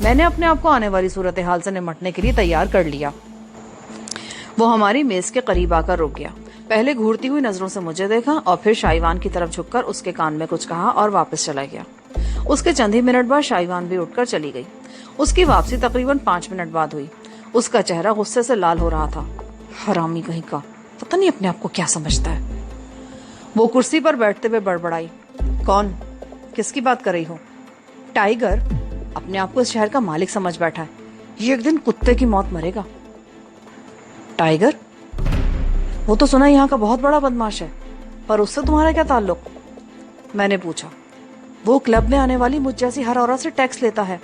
میں نے اپنے آپ کو آنے والی صورتحال سے نمٹنے کے لیے تیار کر لیا۔ وہ ہماری میز کے قریب آ کر رک گیا، پہلے گھورتی ہوئی نظروں سے مجھے دیکھا اور پھر شائیوان کی طرف جھک کر اس کے کان میں کچھ کہا اور واپس چلا گیا۔ اس کے چند ہی منٹ بعد شائیوان بھی اٹھ کر چلی گئی۔ اس کی واپسی تقریباً 5 منٹ بعد ہوئی۔ اس کا چہرہ غصے سے لال ہو رہا تھا۔ حرامی کہیں کا، پتہ نہیں اپنے آپ کو کیا سمجھتا ہے۔ وہ کرسی پر بیٹھتے ہوئے بڑبڑائی، کون؟ کس کی بات کر رہی ہو؟ ٹائیگر اپنے آپ کو اس شہر کا مالک سمجھ بیٹھا ہے، یہ ایک دن کتے کی موت مرے گا۔ ٹائیگر؟ وہ تو سنا یہاں کا بہت بڑا بدماش ہے، پر اس سے تمہارا کیا تعلق؟ میں نے پوچھا۔ وہ کلب میں آنے والی مجھ جیسی ہر عورت سے ٹیکس لیتا ہے،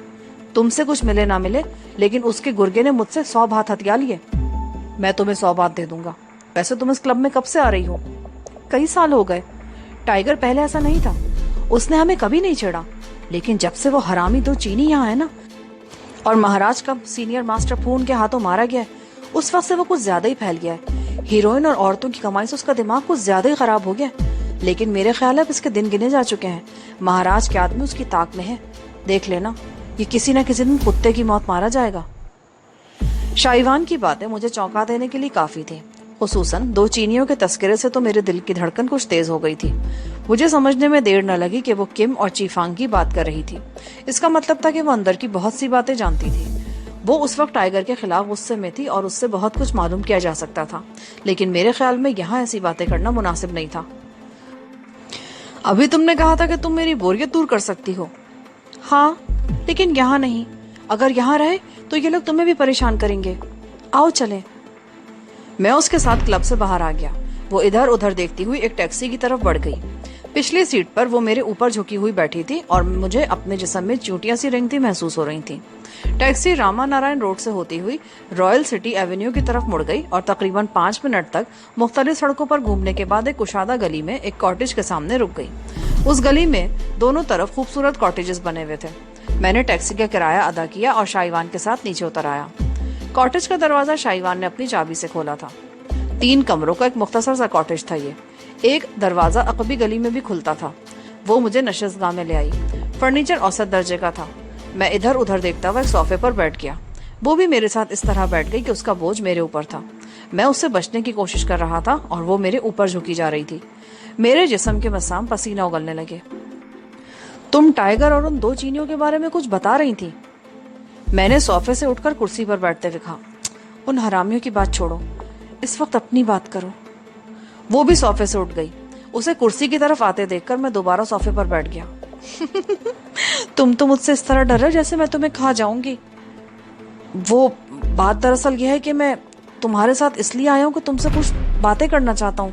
تم سے کچھ ملے نہ ملے، لیکن اس کے گرگے نے مجھ سے 100 بات ہتھیا لیے۔ میں تمہیں 100 بات دے دوں گا۔ ویسے تم اس کلب میں کب سے آ رہی ہو؟ کئی سال ہو گئے۔ ٹائیگر پہلے ایسا نہیں تھا، اس نے ہمیں کبھی نہیں چھیڑا، لیکن جب سے وہ حرامی 2 چینی یہاں ہے نا، اور مہاراج کا سینئر ماسٹر پھون کے ہاتھوں مارا گیا ہے، اس وقت سے وہ کچھ زیادہ ہی پھیل گیا ہے۔ ہیروئن اور عورتوں کی کمائی سے اس کا دماغ کچھ زیادہ ہی خراب ہو گیا ہے، لیکن میرے خیال ہے اس کے دن گنے جا چکے ہیں۔ مہاراج کے آدمی اس کی طاق میں ہے، دیکھ لینا یہ کسی نہ کسی دن کتے کی موت مارا جائے گا۔ شائیوان کی باتیں مجھے چونکا دینے کے لیے کافی تھی، خصوصاً 2 چینیوں کے تذکرے سے تو میرے دل کی دھڑکن کچھ تیز ہو گئی تھی۔ مجھے سمجھنے میں دیر نہ لگی کہ وہ کم اور چیفانگ کی بات کر رہی تھی۔ اس کا مطلب تھا کہ وہ اندر کی بہت سی باتیں جانتی تھی۔ وہ اس وقت ٹائیگر کے خلاف غصے میں تھی اور اس سے بہت کچھ معلوم کیا جا سکتا تھا، لیکن میرے خیال میں یہاں ایسی باتیں کرنا مناسب نہیں تھا۔ ابھی تم نے کہا تھا کہ تم میری بوریت دور کر سکتی ہو۔ ہاں، لیکن یہاں نہیں۔ اگر یہاں رہے تو یہ لوگ تمہیں بھی پریشان کریں گے۔ آؤ چلیں۔ میں اس کے ساتھ کلب سے باہر آ گیا۔ وہ ادھر ادھر دیکھتی ہوئی ایک ٹیکسی کی طرف بڑھ گئی۔ پچھلی سیٹ پر وہ میرے اوپر جھکی ہوئی بیٹھی تھی اور مجھے اپنے جسم میں چونٹیاں سی رینگتی محسوس ہو رہی تھیں۔ ٹیکسی راما نارائن روڈ سے ہوتی ہوئی رائل سٹی ایونیو کی طرف مڑ گئی اور تقریباً 5 منٹ تک مختلف سڑکوں پر گھومنے کے بعد ایک کشادہ گلی میں ایک کاٹیج کے سامنے رک گئی۔ اس گلی میں دونوں طرف خوبصورت کاٹیجز بنے ہوئے تھے۔ میں نے ٹیکسی کا کرایہ ادا کیا اور شائیوان کے ساتھ نیچے اتر آیا۔ کاٹیج کا دروازہ شائیوان نے اپنی چابی سے کھولا تھا۔ 3 کمروں کا ایک مختصر سا کاٹیج تھا یہ۔ ایک دروازہ عقبی گلی میں بھی کھلتا تھا۔ وہ مجھے نشستگاہ میں لے آئی۔ فرنیچر اوسط درجے کا تھا۔ میں ادھر ادھر دیکھتا ہوا ایک صوفے پر بیٹھ گیا۔ وہ بھی میرے ساتھ اس طرح بیٹھ گئی کہ اس کا بوجھ میرے اوپر تھا۔ میں اس سے بچنے کی کوشش کر رہا تھا اور وہ میرے اوپر جھکی جا رہی تھی۔ میرے جسم کے مسام پسینہ اگلنے لگے۔ تم ٹائیگر اور ان 2 چینیوں کے بارے میں کچھ بتا رہی تھی۔ میں نے صوفے سے اٹھ کر کرسی پر بیٹھتے ہوئے کہا، ان حرامیوں کی بات چھوڑو، اس وقت اپنی بات کرو۔ وہ بھی صوفے سے اٹھ گئی۔ اسے کرسی کی طرف آتے دیکھ کر میں دوبارہ صوفے پر بیٹھ گیا۔ تم تو مجھ سے اس طرح ڈر رہے جیسے میں تمہیں کھا جاؤں گی۔ وہ بات دراصل یہ ہے کہ میں تمہارے ساتھ اس لیے آیا ہوں کہ تم سے کچھ باتیں کرنا چاہتا ہوں۔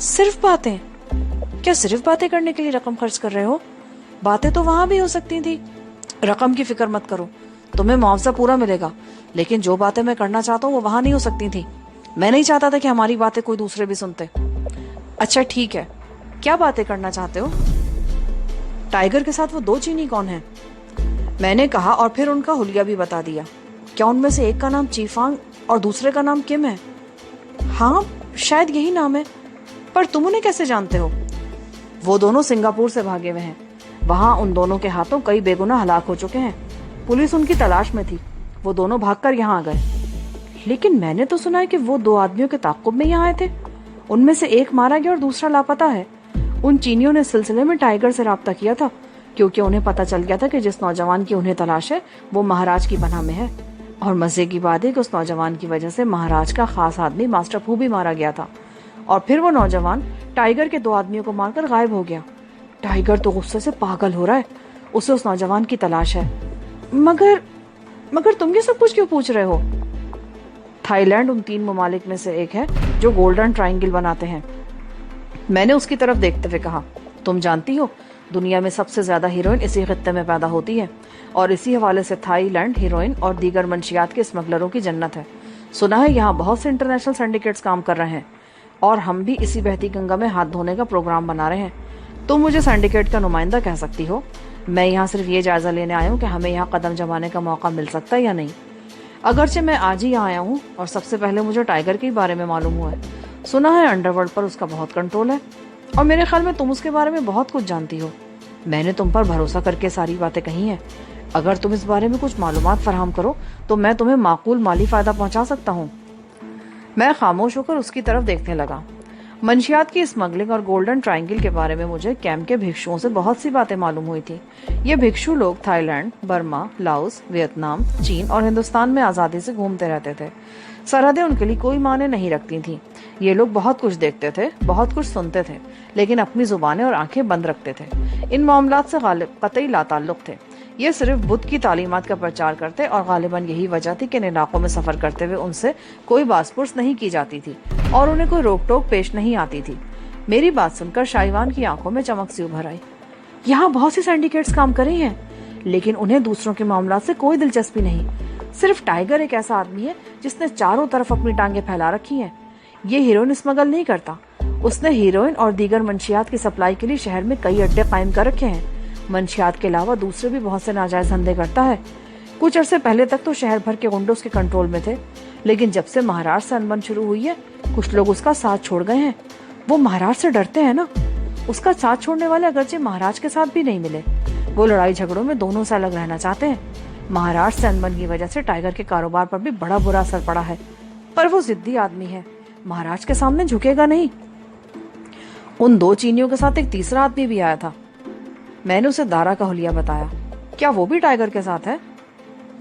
صرف باتیں؟ کیا صرف باتیں کرنے کے لیے رقم خرچ کر رہے ہو؟ باتیں تو وہاں بھی ہو سکتی تھی۔ رقم کی فکر مت کرو، تمہیں معاوضہ پورا ملے گا، لیکن جو باتیں میں کرنا چاہتا ہوں وہ وہاں نہیں ہو سکتی تھی۔ میں نہیں چاہتا تھا کہ ہماری باتیں کوئی دوسرے بھی سنتے۔ اچھا ٹھیک ہے، کیا باتیں کرنا چاہتے ہو؟ ٹائیگر کے ساتھ وہ 2 چینی کون ہیں؟ میں نے کہا اور پھر ان کا حلیہ بھی بتا دیا۔ کیا ان میں سے ایک کا نام چیفانگ اور دوسرے کا نام کم ہے؟ ہاں، شاید یہی نام ہے، پر تم انہیں کیسے جانتے ہو؟ وہ دونوں سنگاپور سے بھاگے ہوئے ہیں، وہاں ان دونوں کے ہاتھوں کئی بے گناہ ہلاک ہو چکے ہیں۔ پولیس ان کی تلاش میں تھی، وہ دونوں بھاگ کر یہاں آ گئے۔ لیکن میں نے تو سنا ہے کہ وہ 2 آدمیوں کے تعاقب میں یہاں آئے تھے، ان میں سے ایک مارا گیا اور دوسرا لاپتہ ہے۔ ان چینیوں نے اس سلسلے میں ٹائیگر سے رابطہ کیا تھا، کیونکہ انہیں پتہ چل گیا تھا کہ جس نوجوان کی انہیں تلاش ہے وہ مہاراج کی پناہ میں ہے، اور مزے کی بات ہے کہ اس نوجوان کی وجہ سے مہاراج کا خاص آدمی ماسٹر پھو بھی مارا گیا تھا، اور پھر وہ نوجوان ٹائیگر کے 2 آدمیوں کو مار کر غائب ہو گیا۔ ٹائیگر تو غصے سے پاگل ہو رہا ہے، اسے اس نوجوان کی تلاش ہے۔ مگر تم یہ سب کچھ کیوں پوچھ رہے ہو؟ تھائی لینڈ ان 3 ممالک میں سے ایک ہے جو گولڈن ٹرائنگل بناتے ہیں۔ میں نے اس کی طرف دیکھتے ہوئے کہا، تم جانتی ہو دنیا میں سب سے زیادہ ہیروئن اسی خطے میں پیدا ہوتی ہے، اور اسی حوالے سے تھائی لینڈ ہیروئن اور دیگر منشیات کے اسمگلروں کی جنت ہے۔ سنا ہے یہاں بہت سے انٹرنیشنل سینڈیکیٹس کام کر رہے ہیں، اور ہم بھی اسی بہتی گنگا میں ہاتھ دھونے کا پروگرام بنا رہے ہیں۔ تم مجھے سینڈیکیٹ کا نمائندہ کہہ سکتی ہو، میں یہاں صرف یہ جائزہ لینے آیا ہوں کہ ہمیں یہاں قدم جمانے کا موقع مل سکتا ہے یا نہیں۔ اگرچہ میں آج ہی یہاں آیا ہوں اور سب سے پہلے مجھے ٹائیگر کے بارے میں معلوم ہوا ہے۔ سنا ہے انڈر ورلڈ پر اس کا بہت کنٹرول ہے، اور میرے خیال میں تم اس کے بارے میں بہت کچھ جانتی ہو۔ میں نے تم پر بھروسہ کر کے ساری باتیں کہی ہیں۔ اگر تم اس بارے میں کچھ معلومات فراہم کرو تو میں تمہیں معقول مالی فائدہ پہنچا سکتا ہوں۔ میں خاموش ہو کر اس کی طرف دیکھنے لگا۔ منشیات کی اسمگلنگ اور گولڈن ٹرائنگل کے بارے میں مجھے کیمپ کے بھکشوؤں سے بہت سی باتیں معلوم ہوئی تھی۔ یہ بھکشو لوگ Thailand, Burma, Laos, Vietnam, چین اور ہندوستان میں آزادی سے گھومتے رہتے تھے۔ سرحدیں ان کے لیے کوئی معنی نہیں رکھتی تھیں۔ یہ لوگ بہت کچھ دیکھتے تھے، بہت کچھ سنتے تھے، لیکن اپنی زبانیں اور آنکھیں بند رکھتے تھے۔ ان معاملات سے قطعی لا تعلق تھے۔ یہ صرف بدھ کی تعلیمات کا پرچار کرتے اور غالباً یہی وجہ تھی کہ ان علاقوں میں سفر کرتے ہوئے ان سے کوئی باس پرس نہیں کی جاتی تھی اور انہیں کوئی روک ٹوک پیش نہیں آتی تھی۔ میری بات سن کر شائیوان کی آنکھوں میں چمک سی ابھر آئی۔ یہاں بہت سی سینڈیکیٹس کام کر رہی ہیں، لیکن انہیں دوسروں کے معاملات سے کوئی دلچسپی نہیں۔ صرف ٹائیگر ایک ایسا آدمی ہے جس نے چاروں طرف اپنی ٹانگیں پھیلا رکھی ہیں۔ یہ ہیروئن اسمگل نہیں کرتا، اس نے ہیروئن اور دیگر منشیات کی سپلائی کے لیے شہر میں کئی اڈے قائم کر رکھے ہیں۔ منشیات کے علاوہ دوسرے بھی بہت سے ناجائز دھندے کرتا ہے۔ کچھ عرصے پہلے تک تو شہر بھر کے گنڈے اس کے کنٹرول میں تھے، لیکن جب سے مہاراشٹر سے انبن شروع ہوئی ہے کچھ لوگ اس کا ساتھ چھوڑ گئے ہیں۔ وہ مہاراج سے ڈرتے ہیں نا۔ اس کا ساتھ چھوڑنے والے اگرچہ مہاراج کے ساتھ بھی نہیں ملے، وہ لڑائی جھگڑوں میں دونوں سے الگ رہنا چاہتے ہیں۔ مہاراج سے انبن کی وجہ سے ٹائیگر کے کاروبار پر بھی بڑا برا اثر پڑا ہے، پر وہ ضدی آدمی ہے، مہاراج کے سامنے جھکے گا نہیں۔ ان دو چینیوں کے ساتھ ایک تیسرا آدمی بھی آیا تھا۔ میں نے اسے دارا کا حلیہ بتایا۔ کیا وہ بھی ٹائیگر کے ساتھ ہے؟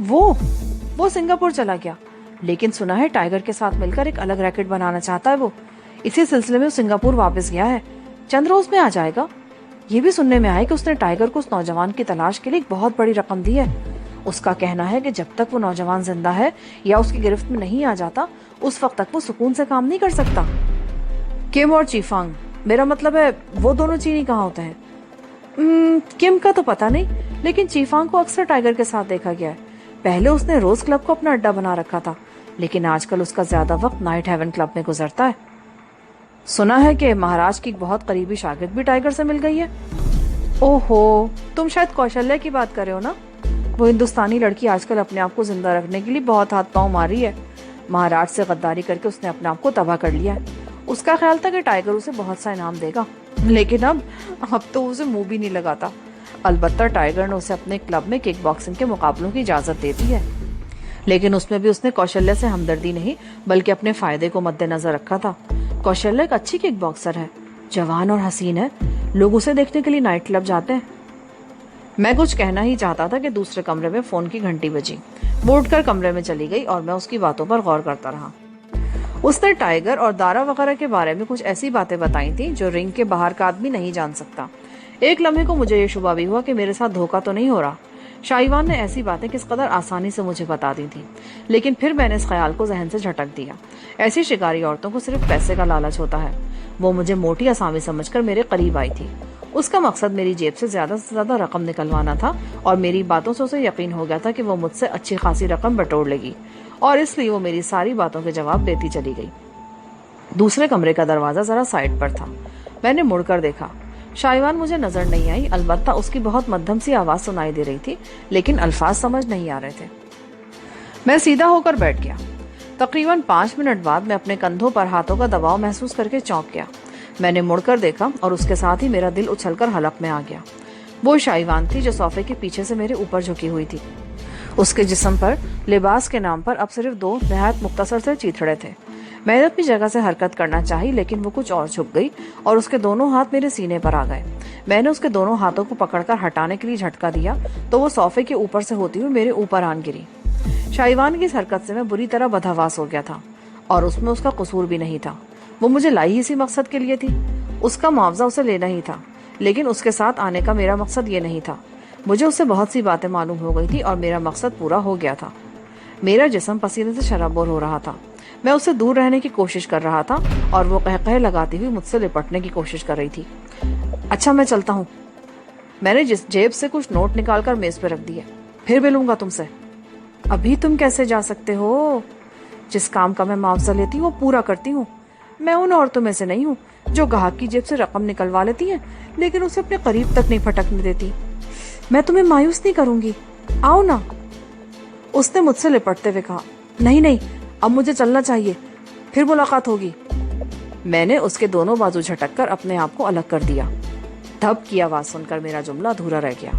وہ سنگاپور چلا گیا، لیکن سنا ہے ٹائیگر کے ساتھ مل کر ایک الگ ریکٹ بنانا چاہتا ہے۔ وہ اسی سلسلے میں سنگاپور واپس گیا ہے، چند روز میں آ جائے گا۔ یہ بھی سننے میں آیا کہ اس نے ٹائیگر کو اس نوجوان کی تلاش کے لیے ایک بہت بڑی رقم دی ہے۔ اس کا کہنا ہے کہ جب تک وہ نوجوان زندہ ہے یا اس کی گرفت میں نہیں آ جاتا اس وقت تک وہ سکون سے کام نہیں کر سکتا۔ کم اور چیفانگ، میرا مطلب ہے وہ دونوں چینی کہاں ہوتے ہیں؟ کم کا تو پتہ نہیں، لیکن چیفانگ کو اکثر ٹائیگر کے ساتھ دیکھا گیا ہے۔ پہلے اس نے روز کلب کو اپنا اڈا بنا رکھا تھا، لیکن آج کل اس کا زیادہ وقت نائٹ ہیون کلب میں گزرتا ہے۔ سنا ہے کہ مہاراج کی ایک بہت قریبی شاگرد بھی ٹائیگر سے مل گئی ہے۔ اوہو، تم شاید کوشلیہ کی بات کر رہے ہو نا؟ وہ ہندوستانی لڑکی آج کل اپنے آپ کو زندہ رکھنے کے لیے بہت ہاتھ پاؤں مار رہی ہے۔ مہاراج سے غداری کر کے اس نے اپنے آپ کو تباہ کر لیا ہے۔ اس کا خیال تھا کہ ٹائیگر اسے بہت سا انعام دے گا، لیکن اب تو اسے منہ بھی نہیں لگاتا۔ البتہ ٹائیگر نے اسے اپنے کلب میں کک باکسنگ کے مقابلوں کی اجازت دے دی ہے، لیکن اس میں بھی اس نے کوشلیہ سے ہمدردی نہیں بلکہ اپنے فائدے کو مد نظر رکھا تھا۔ کوشلیہ ایک اچھی کک باکسر ہے، جوان اور حسین ہے، لوگ اسے دیکھنے کے لیے نائٹ کلب جاتے ہیں۔ میں کچھ کہنا ہی چاہتا تھا کہ دوسرے کمرے میں فون کی گھنٹی بجی۔ وہ اٹھ کر کمرے میں چلی گئی اور میں اس کی باتوں پر غور کرتا رہا۔ اس نے ٹائیگر اور دارا وغیرہ کے بارے میں کچھ ایسی باتیں بتائی تھیں جو رنگ کے باہر کا آدمی نہیں جان سکتا۔ ایک لمحے کو مجھے یہ شبہ بھی ہوا کہ میرے ساتھ دھوکہ تو نہیں ہو رہا۔ شائیوان نے ایسی باتیں کس قدر آسانی سے مجھے بتا دی تھی، لیکن پھر میں نے اس خیال کو ذہن سے جھٹک دیا۔ ایسی شکاری عورتوں کو صرف پیسے کا لالچ ہوتا ہے۔ وہ مجھے موٹی آسامی سمجھ کر میرے قریب آئی تھی۔ اس کا مقصد میری جیب سے زیادہ رقم نکلوانا تھا، اور میری باتوں سے اسے یقین ہو گیا تھا کہ وہ مجھ سے اچھی خاصی رقم بٹور لے گی، اور اس لیے وہ میری ساری باتوں کے جواب دیتی چلی گئی۔ دوسرے کمرے کا دروازہ ذرا سائڈ پر تھا۔ میں نے مڑ کر دیکھا۔ شائیوان مجھے نظر نہیں آئی، البتہ اس کی بہت مدھم سی آواز سنائی دے رہی تھی، لیکن الفاظ سمجھ نہیں آ رہے تھے۔ میں سیدھا ہو کر بیٹھ گیا۔ تقریباً 5 منٹ بعد میں اپنے کندھوں پر ہاتھوں کا دباؤ محسوس کر کے چونک گیا۔ میں نے مڑ کر دیکھا اور اس کے ساتھ ہی میرا دل اچھل کر حلق میں آ گیا۔ وہ شائیوان تھی جو صوفے کے پیچھے سے میرے اوپر جھکی ہوئی تھی۔ اس کے جسم پر لباس کے نام پر اب صرف 2 نہایت مختصر سے چیتھڑے تھے۔ میں نے اپنی جگہ سے حرکت کرنا چاہی، لیکن وہ کچھ اور چھپ گئی اور اس کے دونوں ہاتھ میرے سینے پر آ گئے۔ میں نے اس کے دونوں ہاتھوں کو پکڑ کر ہٹانے کے لیے جھٹکا دیا تو وہ صوفے کے اوپر سے ہوتی ہوئی میرے اوپر آن گری۔ شائیوان کی اس حرکت سے میں بری طرح بدحواس ہو گیا تھا، اور اس میں اس کا قصور بھی نہیں تھا۔ وہ مجھے لائی اسی مقصد کے لیے تھی، اس کا معاوضہ اسے لینا ہی تھا، لیکن اس کے ساتھ آنے کا میرا مقصد یہ نہیں تھا۔ مجھے اس سے بہت سی باتیں معلوم ہو گئی تھی اور میرا مقصد پورا ہو گیا تھا۔ میرا جسم پسینے سے شرابور ہو رہا تھا۔ میں اس سے دور رہنے کی کوشش کر رہا تھا اور وہ قہقہے لگاتی ہوئی مجھ سے لپٹنے کی کوشش کر رہی تھی۔ اچھا، میں چلتا ہوں۔ میں نے جیب سے کچھ نوٹ نکال کر میز پہ رکھ دیے۔ پھر ملوں گا تم سے۔ ابھی تم کیسے جا سکتے ہو؟ جس کام کا میں معاوضہ لیتی ہوں وہ پورا کرتی ہوں۔ میں ان عورتوں میں سے نہیں ہوں جو گاہک کی جیب سے رقم نکلوا لیتی ہیں لیکن اسے اپنے قریب تک نہیں پھٹکنے دیتی۔ میں تمہیں مایوس نہیں کروں گی، آؤ نا۔ اس نے مجھ سے لپٹتے ہوئے کہا۔ نہیں، اب مجھے چلنا چاہیے، پھر ملاقات ہوگی۔ میں نے اس کے دونوں بازو جھٹک کر اپنے آپ کو الگ کر دیا۔ دھپ کی آواز سن کر میرا جملہ ادھورا رہ گیا۔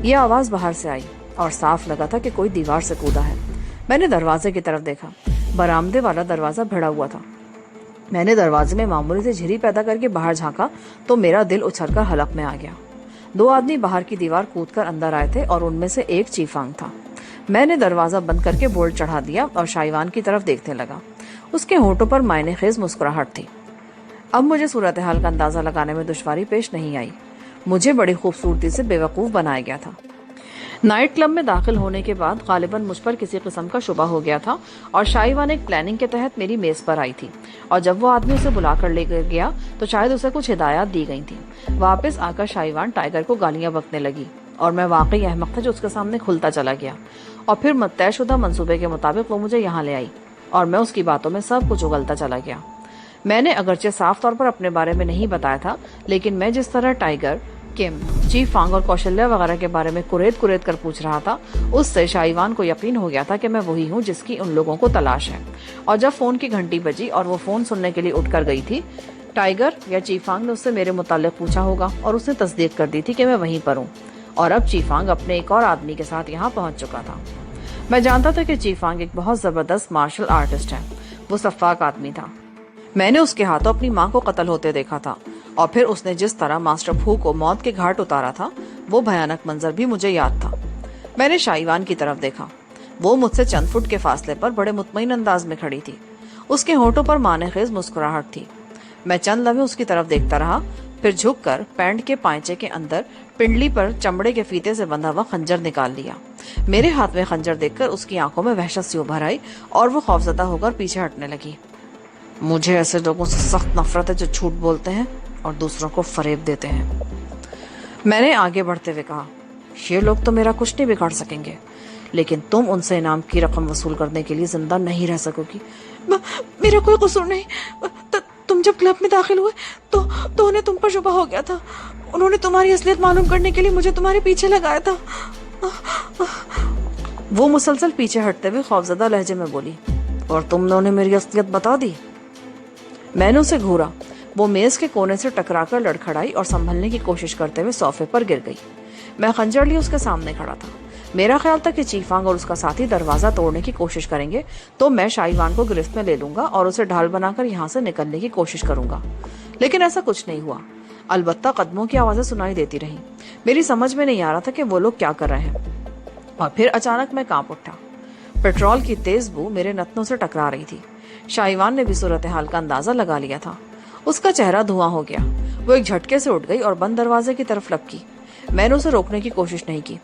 یہ آواز باہر سے آئی اور صاف لگا تھا کہ کوئی دیوار سے کودا ہے۔ میں نے دروازے کی طرف دیکھا، برآمدے والا دروازہ بھڑا ہوا تھا۔ میں نے دروازے میں معمولی سے جھری پیدا کر کے باہر جھانکا تو میرا دل اچھل کر حلق میں آ گیا۔ 2 آدمی باہر کی دیوار کود کر اندر آئے تھے اور ان میں سے ایک چیفانگ تھا۔ میں نے دروازہ بند کر کے بولٹ چڑھا دیا اور شائیوان کی طرف دیکھنے لگا۔ اس کے ہونٹوں پر معنی خیز مسکراہٹ تھی۔ اب مجھے صورتحال کا اندازہ لگانے میں دشواری پیش نہیں آئی۔ مجھے بڑی خوبصورتی سے بے وقوف بنایا گیا تھا۔ نائٹ کلب میں داخل ہونے کے بعد غالباً مجھ پر کسی قسم کا شبہ ہو گیا تھا اور شائیوان ایک پلاننگ کے تحت میری میز پر آئی تھی، اور جب وہ آدمی اسے بلا کر لے گیا تو شاید اسے کچھ ہدایات دی گئی تھیں۔ واپس آ کر شائیوان ٹائیگر کو گالیاں بکنے لگی اور میں واقعی احمق تھا جو اس کے سامنے کھلتا چلا گیا، اور پھر طے شدہ منصوبے کے مطابق وہ مجھے یہاں لے آئی اور میں اس کی باتوں میں سب کچھ اگلتا چلا گیا۔ میں نے اگرچہ صاف طور پر اپنے بارے میں نہیں بتایا تھا، لیکن میں جس طرح ٹائیگر، کم، چیفانگ اور کوشلیہ وغیرہ کے بارے میں کریت کر پوچھ رہا تھا، اس سے شائیوان کو یقین ہو گیا تھا کہ میں وہی ہوں جس کی ان لوگوں کو تلاش ہے۔ اور جب فون کی گھنٹی بجی اور وہ فون سننے کے لیے اٹھ کر گئی تھی، ٹائیگر یا چیفانگ نے اس سے میرے متعلق پوچھا ہوگا اور اس نے تصدیق کر دی تھی کہ میں وہیں پر ہوں، اور اب چیفانگ اپنے ایک اور آدمی کے ساتھ یہاں پہنچ چکا تھا۔ میں جانتا تھا کہ چیفانگ ایک بہت زبردست مارشل آرٹسٹ ہے۔ وہ سفاک آدمی تھا۔ میں نے اس کے ہاتھوں اپنی ماں کو قتل ہوتے دیکھا تھا، اور پھر اس نے جس طرح ماسٹر پھو کو موت کے گھاٹ اتارا تھا، وہ بھیانک منظر بھی مجھے یاد تھا۔ میں نے شائیوان کی طرف دیکھا۔ وہ مجھ سے چند فٹ کے فاصلے پر بڑے مطمئن انداز میں کھڑی تھی۔ اس کے ہونٹوں پر معنی خیز مسکراہٹ تھی۔ میں چند لمحے اس کی طرف دیکھتا رہا، پھر جھک کر پینٹ کے پائچے کے اندر پنڈلی پر چمڑے کے فیتے سے بندھا ہوا خنجر نکال لیا۔ میرے ہاتھ میں خنجر دیکھ کر اس کی آنکھوں میں وحشت سی ابھر آئی اور وہ خوفزدہ ہو کر پیچھے ہٹنے لگی۔ مجھے ایسے لوگوں سے سخت نفرت ہے جو جھوٹ بولتے ہیں اور دوسروں کو فریب دیتے ہیں۔ میں نے آگے بڑھتے ہوئے کہا، یہ لوگ تو میرا کچھ نہیں بگاڑ سکیں گے، لیکن تم ان سے انعام کی رقم وصول کرنے کے لیے زندہ نہیں رہ سکو گی۔ میرا کوئی قصور نہیں۔ تم جب کلب میں داخل ہوئے تو انہیں تم پر شبہ ہو گیا تھا۔ انہوں نے تمہاری اصلیت معلوم کرنے کے لیے مجھے تمہارے پیچھے لگایا تھا۔ وہ مسلسل پیچھے ہٹتے ہوئے خوفزدہ لہجے میں بولی، اور تم نے انہیں میری اصلیت بتا دی؟ میں نے اسے گھورا۔ وہ میز کے کونے سے ٹکرا کر لڑکھڑائی اور سنبھلنے کی کوشش کرتے ہوئے صوفے پر گر گئی۔ میں خنجر لیے اس کے سامنے کھڑا تھا۔ میرا خیال تھا کہ چیفانگ اور اس کا ساتھی دروازہ توڑنے کی کوشش کریں گے تو میں شائیوان کو گرفت میں لے لوں گا اور اسے ڈھال بنا کر یہاں سے نکلنے کی کوشش کروں گا، لیکن ایسا کچھ نہیں ہوا۔ البتہ قدموں کی آوازیں سنائی دیتی رہیں۔ میری سمجھ میں نہیں آ رہا تھا کہ وہ لوگ کیا کر رہے ہیں، اور پھر اچانک میں کانپ اٹھا۔ پیٹرول کی تیز بو میرے نتنوں سے ٹکرا رہی تھی۔ شائیوان نے بھی صورتحال کا اندازہ لگا لیا تھا۔ اس کا چہرہ دھواں ہو گیا۔ وہ ایک جھٹکے سے اٹھ گئی اور بند دروازے کی طرف لپکی۔ میں نے اسے روکنے کی کوشش نہیں کی۔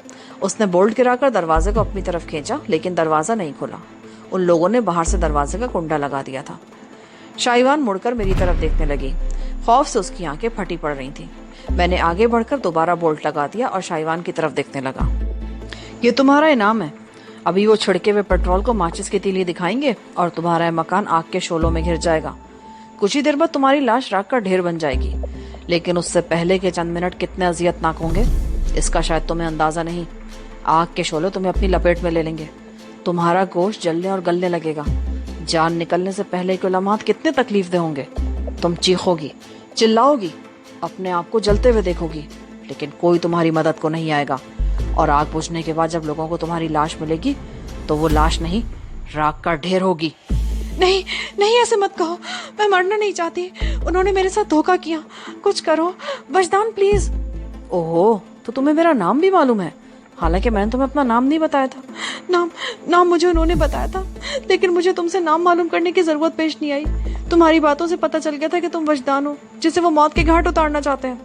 اس نے بولٹ گرا کر دروازے کو اپنی طرف کھینچا، لیکن دروازہ نہیں کھلا۔ ان لوگوں نے باہر سے دروازے کا کنڈا لگا دیا تھا۔ شائیوان مڑ کر میری طرف دیکھنے لگی۔ خوف سے اس کی آنکھیں پھٹی پڑ رہی تھیں۔ میں نے آگے بڑھ کر دوبارہ بولٹ لگا دیا اور شائیوان کی طرف دیکھنے لگا۔ یہ تمہارا انعام ہے۔ ابھی وہ چھڑکے ہوئے پیٹرول کو ماچس کی تیلی دکھائیں گے اور تمہارا مکان آگ کے شعلوں میں گھر جائے گا۔ کچھ ہی دیر بعد تمہاری لاش راکھ کا ڈھیر بن جائے گی، لیکن اس سے پہلے کے چند منٹ کتنے اذیت ناک ہوں گے اس کا شاید تمہیں اندازہ نہیں۔ آگ کے شعلے تمہیں اپنی لپیٹ میں لے لیں گے، تمہارا گوشت جلنے اور گلنے لگے گا۔ جان نکلنے سے پہلے کے لمحات کتنے تکلیف دہ ہوں گے۔ تم چیخو گی، چلاؤ گی، اپنے آپ کو جلتے ہوئے دیکھو گی، لیکن کوئی تمہاری مدد کو نہیں آئے گا، اور آگ بجھنے کے بعد جب لوگوں کو تمہاری لاش ملے گی تو وہ لاش نہیں، راکھ کا ڈھیر ہوگی۔ نہیں نہیں، ایسے مت کہو، میں مرنا نہیں چاہتی۔ انہوں نے میرے ساتھ دھوکہ کیا، کچھ کرو وجدان پلیز۔ اوہو، تو تمہیں میرا نام بھی معلوم ہے؟ حالانکہ میں نے تمہیں اپنا نام نہیں بتایا تھا۔ نام مجھے انہوں نے بتایا تھا، لیکن مجھے تم سے نام معلوم کرنے کی ضرورت پیش نہیں آئی۔ تمہاری باتوں سے پتہ چل گیا تھا کہ تم وجدان ہو جسے وہ موت کے گھاٹ اتارنا چاہتے ہیں۔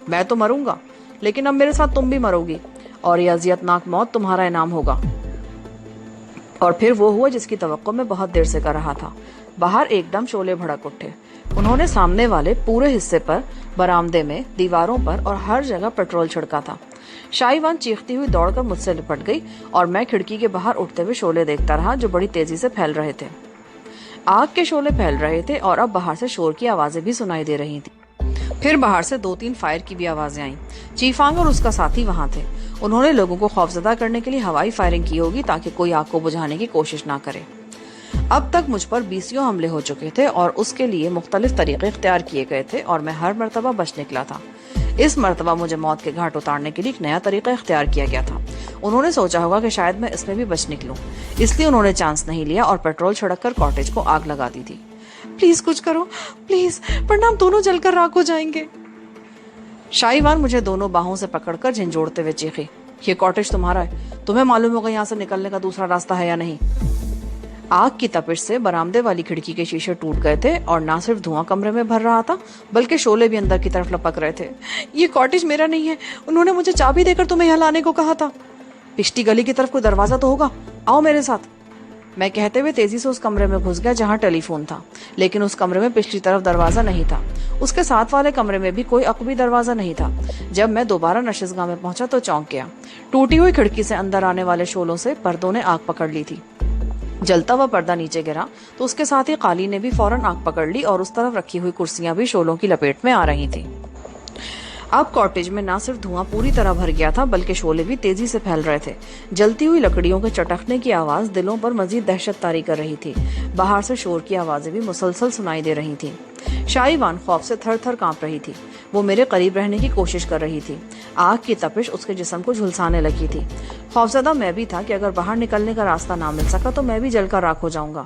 میں تو مروں گا، لیکن اب میرے ساتھ تم بھی مرو گی، اور یہ اذیت ناک موت تمہارا انعام ہوگا۔ اور پھر وہ ہوا جس کی توقع میں بہت دیر سے کر رہا تھا۔ باہر ایک دم شعلے بھڑک اٹھے۔ انہوں نے سامنے والے پورے حصے پر، برآمدے میں، دیواروں پر اور ہر جگہ پیٹرول چھڑکا تھا۔ شائیوان چیختی ہوئی دوڑ کر مجھ سے لپٹ گئی اور میں کھڑکی کے باہر اٹھتے ہوئے شعلے دیکھتا رہا جو بڑی تیزی سے پھیل رہے تھے۔ آگ کے شعلے پھیل رہے تھے اور اب باہر سے شور کی آوازیں بھی سنائی دے رہی تھیں۔ پھر باہر سے 2-3 فائر کی بھی آوازیں آئیں۔ چیفانگ اور اس کا ساتھی وہاں تھے۔ انہوں نے لوگوں کو خوفزدہ کرنے کے لیے ہوائی فائرنگ کی ہوگی تاکہ کوئی آگ کو بجھانے کی کوشش نہ کرے۔ اب تک مجھ پر 20 حملے ہو چکے تھے اور اس کے لیے مختلف طریقے اختیار کیے گئے تھے، اور میں ہر مرتبہ بچ نکلا تھا۔ اس مرتبہ مجھے موت کے گھاٹ اتارنے کے لیے ایک نیا طریقہ اختیار کیا گیا تھا۔ انہوں نے سوچا ہوگا کہ شاید میں اس میں بھی بچ نکلوں، اس لیے انہوں نے چانس نہیں لیا اور پیٹرول چھڑک کر کاٹیج کو آگ لگا دی تھی۔ پلیز کچھ کرو، پلیز، ورنہ ہم دونوں جل کر راکھ ہو جائیں گے۔ شائیوان مجھے دونوں باہوں سے پکڑ کر جھنجھوڑتے ہوئے چیخے، یہ کاٹیج تمہارا ہے، تمہیں معلوم ہوگا یہاں سے نکلنے کا دوسرا راستہ ہے یا نہیں۔ آگ کی تپش سے برآمدے والی کھڑکی کے شیشے ٹوٹ گئے تھے اور نہ صرف دھواں کمرے میں بھر رہا تھا بلکہ شعلے بھی اندر کی طرف لپک رہے تھے۔ یہ کاٹیج میرا نہیں ہے، انہوں نے مجھے چابی دے کر تمہیں یہاں لانے کو کہا تھا۔ پچھلی گلی کی طرف کوئی دروازہ تو ہوگا، آؤ میرے ساتھ۔ میں کہتے ہوئے تیزی سے اس کمرے میں گھس گیا جہاں ٹیلی فون تھا، لیکن اس کمرے میں پچھلی طرف دروازہ نہیں تھا۔ اس کے ساتھ والے کمرے میں بھی کوئی عقبی دروازہ نہیں تھا۔ جب میں دوبارہ نشستگاہ میں پہنچا تو چونک گیا۔ ٹوٹی ہوئی کھڑکی سے اندر آنے والے شعلوں سے پردوں نے آگ پکڑ لی تھی۔ جلتا ہوا پردہ نیچے گرا تو اس کے ساتھ ہی قالین نے بھی فوراً آگ پکڑ لی اور اس طرف رکھی ہوئی کرسیاں بھی شعلوں کی لپیٹ میں آ رہی تھیں۔ اب کاٹیج میں نہ صرف دھواں پوری طرح بھر گیا تھا بلکہ شعلے بھی تیزی سے پھیل رہے تھے۔ جلتی ہوئی لکڑیوں کے چٹکنے کی آواز دلوں پر مزید دہشت طاری کر رہی تھی۔ باہر سے شور کی آوازیں بھی مسلسل سنائی دے رہی تھیں۔ شائیوان خوف سے تھر تھر کانپ رہی تھی۔ وہ میرے قریب رہنے کی کوشش کر رہی تھی۔ آگ کی تپش اس کے جسم کو جھلسانے لگی تھی۔ خوفزدہ میں بھی تھا کہ اگر باہر نکلنے کا راستہ نہ مل سکا تو میں بھی جل کر راکھ ہو جاؤں گا۔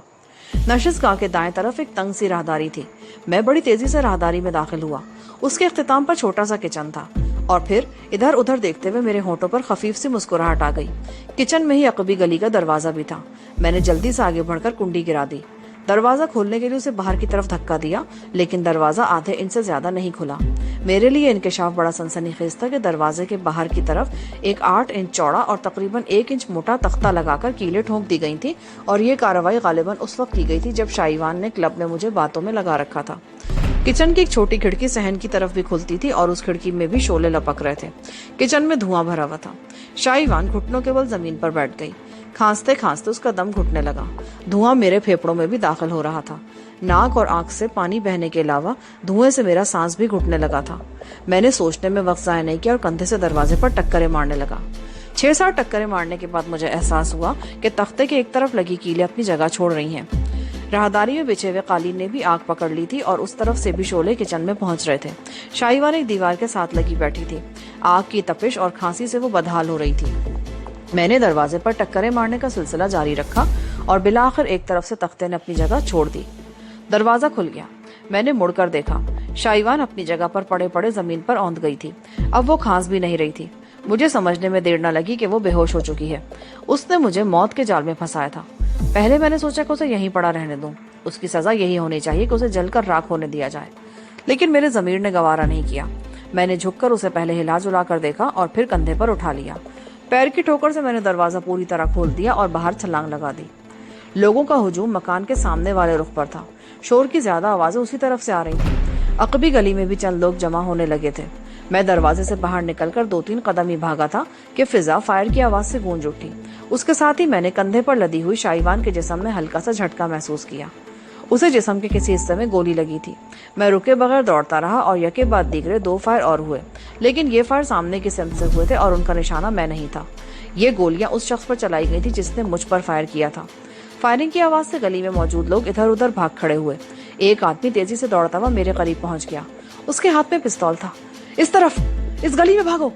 نشستگاہ کے دائیں طرف ایک تنگ سی راہداری تھی۔ میں بڑی تیزی سے راہداری میں داخل ہوا۔ اس کے اختتام پر چھوٹا سا کچن تھا اور پھر ادھر ادھر دیکھتے ہوئے میرے ہونٹوں پر خفیف سی مسکراہٹ آ گئی۔ کچن میں ہی عقبی گلی کا دروازہ بھی تھا۔ میں نے جلدی سے آگے بڑھ کر کنڈی گرا دی۔ دروازہ کھولنے کے لیے اسے باہر کی طرف دھکا دیا لیکن دروازہ آدھے انچ سے زیادہ نہیں کھلا۔ میرے لیے انکشاف بڑا سنسنی خیز تھا کہ دروازے کے باہر کی طرف ایک 8 انچ چوڑا اور تقریباً 1 انچ موٹا تختہ لگا کر کیلیں ٹھونک دی گئی تھی اور یہ کارروائی غالباً اس وقت کی گئی تھی جب شائیوان نے کلب میں مجھے باتوں میں لگا رکھا تھا۔ کچن کی ایک چھوٹی کھڑکی صحن کی طرف بھی کھلتی تھی اور اس کھڑکی میں بھی شعلے لپک رہے تھے۔ کچن میں دھواں بھرا ہوا تھا۔ شائیوان گھٹنوں کے بل زمین پر بیٹھ گئی۔ کھانستے کھانستے اس کا دم گھٹنے لگا۔ دھواں میرے پھیپڑوں میں بھی داخل ہو رہا تھا۔ ناک اور آنکھ سے پانی بہنے کے علاوہ دھوئیں سے میرا سانس بھی گھٹنے لگا تھا۔ میں نے سوچنے میں وقت ضائع نہیں کیا اور کندھے سے دروازے پر ٹکریں مارنے لگا۔ 6-7 ٹکریں مارنے کے بعد مجھے احساس ہوا کہ تختے کے ایک طرف لگی کیلیں اپنی جگہ چھوڑ رہی ہیں۔ راہداری میں بچھے ہوئے قالین نے بھی آگ پکڑ لی تھی اور اس طرف سے بھی شعلے کچن میں پہنچ رہے تھے۔ شائیوان ایک دیوار کے ساتھ لگی بیٹھی تھی۔ آگ کی تپش اور کھانسی سے وہ بدحال ہو رہی تھی۔ میں نے دروازے پر ٹکریں مارنے کا سلسلہ جاری رکھا اور بالآخر ایک طرف سے تختے نے اپنی جگہ چھوڑ دی۔ دروازہ کھل گیا۔ میں نے مڑ کر دیکھا۔ شائیوان اپنی جگہ پر پڑے پڑے زمین پر اوندھ گئی تھی۔ اب وہ کھانس بھی نہیں رہی تھی۔ مجھے سمجھنے میں دیر نہ لگی کہ وہ بے ہوش ہو چکی ہے۔ اس نے مجھے موت کے جال میں پھنسایا تھا۔ پہلے میں نے سوچا کہ اسے یہیں پڑا رہنے دوں، اس کی سزا یہی ہونی چاہیے کہ اسے جل کر راکھ ہونے دیا جائے، لیکن میرے ضمیر نے گوارا نہیں کیا۔ میں نے جھک کر اسے پہلے ہلا جلا کر دیکھا اور پھر کندھے پر اٹھا لیا۔ پیر کی ٹھوکر سے میں نے دروازہ پوری طرح کھول دیا اور باہر چھلانگ لگا دی۔ لوگوں کا ہجوم مکان کے سامنے والے رخ پر تھا۔ شور کی زیادہ آوازیں اسی طرف سے آ رہی تھیں۔ عقبی گلی میں بھی چند لوگ جمع ہونے لگے تھے۔ میں دروازے سے باہر نکل کر 2-3 قدم ہی بھاگا تھا کہ فضا فائر کی آواز سے گونج اٹھی۔ اس کے ساتھ ہی میں نے کندھے پر لدی ہوئی شائیوان کے جسم میں ہلکا سا جھٹکا محسوس کیا۔ اسے جسم کے کسی حصے میں گولی لگی تھی۔ میں رکے بغیر دوڑتا رہا اور یکے بعد دیگرے 2 فائر اور ہوئے، لیکن یہ فائر سامنے کی سمت سے ہوئے تھے اور ان کا نشانہ میں نہیں تھا۔ یہ گولیاں اس شخص پر چلائی گئی تھی جس نے مجھ پر فائر کیا تھا۔ فائرنگ کی آواز سے گلی میں موجود لوگ ادھر ادھر بھاگ کھڑے ہوئے۔ ایک آدمی تیزی سے دوڑتا ہوا میرے قریب پہنچ گیا۔ اس کے ہاتھ میں پستول تھا۔ اس طرف، اس گلی میں بھاگو،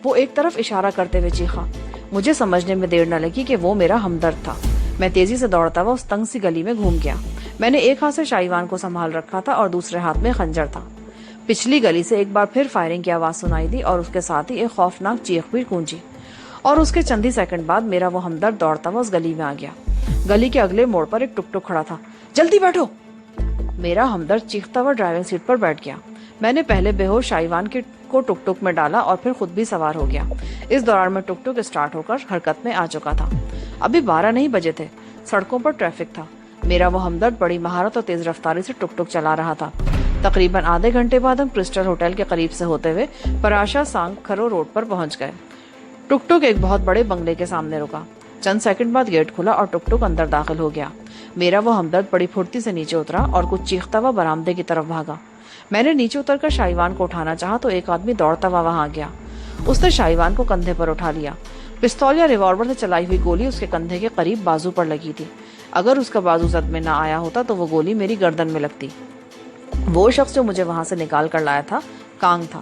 وہ ایک طرف اشارہ کرتے ہوئے چیخا۔ مجھے سمجھنے میں دیر نہ لگی کہ وہ میرا ہمدرد تھا۔ میں تیزی سے دوڑتا ہوا اس تنگ سی گلی میں گھوم گیا۔ میں نے ایک ہاتھ سے شائیوان کو سنبھال رکھا تھا اور دوسرے ہاتھ میں خنجر تھا۔ پچھلی گلی سے ایک بار پھر فائرنگ کی آواز سنائی دی اور اس کے ساتھ ہی ایک خوفناک چیخ بھی گونجی، اور اس کے چند ہی سیکنڈ بعد میرا وہ ہمدرد دوڑتا ہوا اس گلی میں آ گیا۔ گلی کے اگلے موڑ پر ایک ٹک ٹک کھڑا تھا۔ جلدی بیٹھو! میرا ہمدرد چیختا ہوا ڈرائیونگ سیٹ پر بیٹھ گیا۔ میں نے پہلے بے ہوش شائیوان کو ٹک ٹک میں ڈالا اور پھر خود بھی سوار ہو گیا۔ اس دوران میں ٹک ٹک اسٹارٹ ہو کر حرکت میں آ چکا تھا۔ ابھی 12 نہیں بجے تھے۔ سڑکوں پر ٹریفک تھا۔ میرا وہ ہمدرد بڑی مہارت اور تیز رفتاری سے ٹک ٹک چلا رہا تھا۔ تقریباً آدھے گھنٹے بعد ہم کرسٹل ہوٹل کے قریب سے ہوتے ہوئے پراشا سانگ کھرو روڈ پر پہنچ گئے۔ ٹک ٹک ایک بہت بڑے بنگلے کے سامنے رکا۔ چند سیکنڈ بعد گیٹ کھلا اور ٹک ٹک اندر داخل ہو گیا۔ میرا وہ ہمدرد بڑی پھرتی سے نیچے اترا اور کچھ چیختا ہوا برآمدے کی طرف بھاگا۔ میں نے نیچے اتر کر شائیوان کو اٹھانا چاہا تو ایک آدمی دوڑتا ہوا وہاں گیا۔ اس نے شائیوان کو کندھے پر اٹھا لیا۔ پستول یا ریوالور سے چلائی ہوئی گولی اس کے کندھے کے قریب بازو پر لگی تھی۔ اگر اس کا بازو زد میں نہ آیا ہوتا تو وہ گولی میری گردن میں لگتی۔ وہ شخص جو مجھے وہاں سے نکال کر لایا تھا کانگ تھا۔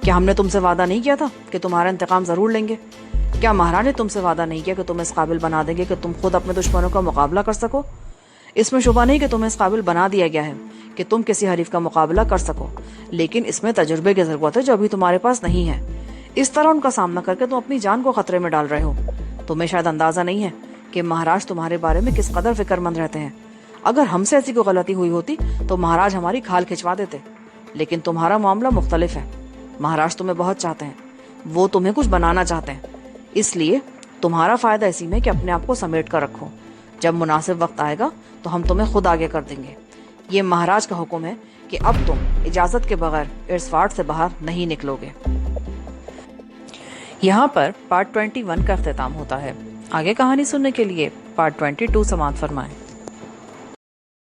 کیا ہم نے تم سے وعدہ نہیں کیا تھا کہ تمہارا انتقام ضرور لیں گے؟ کیا مہاراج نے تم سے وعدہ نہیں کیا کہ تم اس قابل بنا دیں گے کہ تم خود اپنے دشمنوں کا مقابلہ کر سکو؟ اس میں شبہ نہیں کہ تمہیں اس قابل بنا دیا گیا ہے کہ تم کسی حریف کا مقابلہ کر سکو، لیکن اس میں تجربے کی ضرورت ہے جو ابھی تمہارے پاس نہیں ہے۔ اس طرح ان کا سامنا کر کے تم اپنی جان کو خطرے میں ڈال رہے ہو۔ تمہیں شاید اندازہ نہیں ہے کہ مہاراج تمہارے بارے میں کس قدر فکر مند رہتے ہیں۔ اگر ہم سے ایسی کوئی غلطی ہوئی ہوتی تو مہاراج ہماری کھال کھچوا دیتے، لیکن تمہارا معاملہ مختلف ہے۔ مہاراج تمہیں بہت چاہتے ہیں، وہ تمہیں کچھ بنانا چاہتے ہیں، اس لیے تمہارا فائدہ اسی میں کہ اپنے آپ کو سمیٹ کر رکھو۔ جب مناسب وقت آئے گا تو ہم تمہیں خود آگے کر دیں گے۔ یہ مہاراج کا حکم ہے کہ اب تم اجازت کے بغیر ارسفارڈ سے باہر نہیں نکلو گے۔ یہاں پر پارٹ 21 کا اختتام ہوتا ہے۔ آگے کہانی سننے کے لیے پارٹ 22 سماعت فرمائیں۔